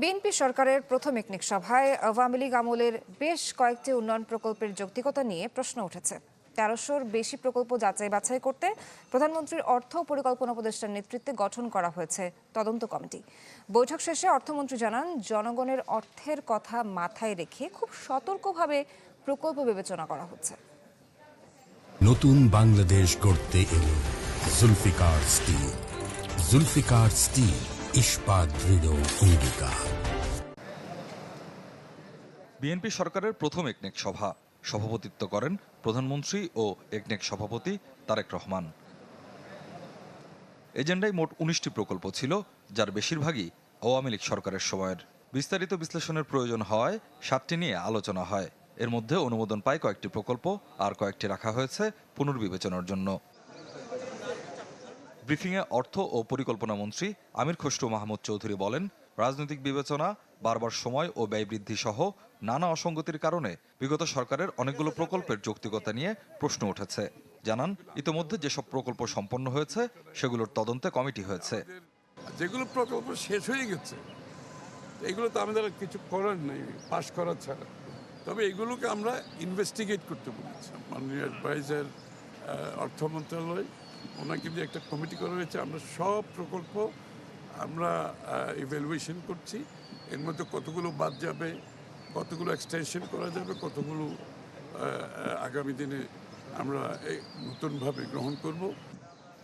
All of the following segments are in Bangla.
বিএনপি সরকারের প্রথম একনেক সভায় আওয়ামী লীগ আমলের বেশ কয়েকটি উন্নয়ন প্রকল্পের যৌক্তিকতা নিয়ে প্রশ্ন উঠেছে। ১৩০০-র বেশি প্রকল্প যাচাই বাছাই করতে প্রধানমন্ত্রীর অর্থ ও পরিকল্পনা উপদেষ্টার নেতৃত্বে গঠন করা হয়েছে তদন্ত কমিটি। বৈঠক শেষে অর্থমন্ত্রী জানান, জনগণের অর্থের কথা মাথায় রেখে খুব সতর্কভাবে প্রকল্প বিবেচনা করা হচ্ছে। নতুন বাংলাদেশ গড়তে এলো জুলফিকার স্টিল। জুলফিকার স্টিল, ইস্পাত দৃঢ় অঙ্গীকার। বিএনপি সরকারের প্রথম একনেক সভা সভাপতিত্ব করেন প্রধানমন্ত্রী ও একনেক সভাপতি তারেক রহমান। এজেন্ডায় মোট ১৯টি প্রকল্প ছিল, যার বেশিরভাগই আওয়ামী লীগ সরকারের সময়ের। বিস্তারিত বিশ্লেষণের প্রয়োজন হওয়ায় ৭টি নিয়ে আলোচনা হয়। এর মধ্যে অনুমোদন পায় কয়েকটি প্রকল্প, আর কয়েকটি রাখা হয়েছে পুনর্বিবেচনার জন্য। ব্রিফিংয়ে অর্থ ও পরিকল্পনা মন্ত্রী আমির খসরু মাহমুদ চৌধুরী বলেন, রাজনৈতিক বিবেচনা, বারবার সময় ও ব্যয় বৃদ্ধি সহ নানা অসঙ্গতির কারণে বিগত সরকারের অনেকগুলো প্রকল্পের যৌক্তিকতা নিয়ে প্রশ্ন উঠেছে। জানান, ইতোমধ্যে যেসব প্রকল্প সম্পন্ন হয়েছে সেগুলোর তদন্তে কমিটি হয়েছে। যেগুলো প্রকল্প শেষ হয়ে গেছে এগুলো তো আমাদের কিছু করার নেই, পাশ করা ছাড়া। তবে এগুলোকে আমরা ইনভেস্টিগেট করতে বলেছি। মাননীয় অ্যাডভাইজার অর্থ মন্ত্রণালয়, ওনাকে দিয়ে একটা কমিটি করা হয়েছে। আমরা সব প্রকল্প আমরা ইভ্যালুয়েশন করছি। এর মধ্যে কতগুলো বাদ যাবে, কতগুলো এক্সটেনশন করা যাবে, কতগুলো আগামী দিনে আমরা নতুনভাবে গ্রহণ করব।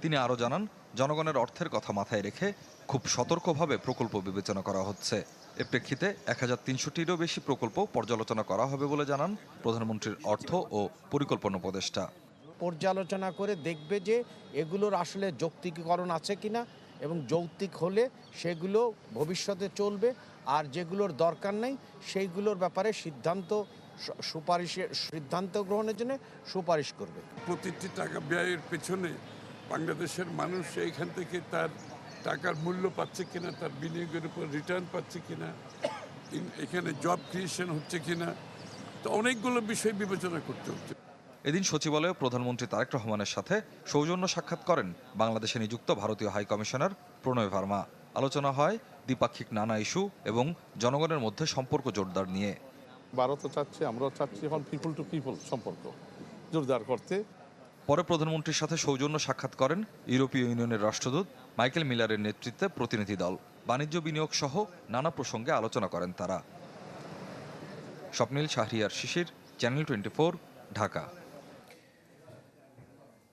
তিনি আরও জানান, জনগণের অর্থের কথা মাথায় রেখে খুব সতর্কভাবে প্রকল্প বিবেচনা করা হচ্ছে। এ প্রেক্ষিতে ১৩০০টিরও বেশি প্রকল্প পর্যালোচনা করা হবে বলে জানান প্রধানমন্ত্রীর অর্থ ও পরিকল্পনা উপদেষ্টা। পর্যালোচনা করে দেখবে যে এগুলোর আসলে যৌক্তিকীকরণ আছে কিনা, এবং যৌক্তিক হলে সেগুলো ভবিষ্যতে চলবে, আর যেগুলোর দরকার নেই সেইগুলোর ব্যাপারে সিদ্ধান্ত গ্রহণের জন্য সুপারিশ করবে। প্রতিটি টাকা ব্যয়ের পেছনে বাংলাদেশের মানুষ এইখান থেকে তার টাকার মূল্য পাচ্ছে কিনা, তার বিনিয়োগের উপর রিটার্ন পাচ্ছে কিনা, এখানে জব ক্রিয়েশন হচ্ছে কিনা, তো অনেকগুলো বিষয় বিবেচনা করতে হচ্ছে। এদিন সচিবালয়ে প্রধানমন্ত্রী তারেক রহমানের সাথে সৌজন্য সাক্ষাৎ করেন বাংলাদেশে নিযুক্ত ভারতীয় হাই কমিশনার প্রণয় ভার্মা। আলোচনা হয় দ্বিপাক্ষিক নানা ইস্যু এবং জনগণের মধ্যে সম্পর্ক জোরদার নিয়ে। ভারতও চাচ্ছে, আমরাও চাচ্ছি এখন পিপল টু পিপল সম্পর্ক জোরদার করতে। পরে প্রধানমন্ত্রীর সাথে সৌজন্য সাক্ষাৎ করেন ইউরোপীয় ইউনিয়নের রাষ্ট্রদূত মাইকেল মিলারের নেতৃত্বে প্রতিনিধি দল। বাণিজ্য বিনিয়োগ সহ নানা প্রসঙ্গে আলোচনা করেন তারা। স্বপ্নিল শাহরিয়ার শিশির, চ্যানেল 24, ঢাকা।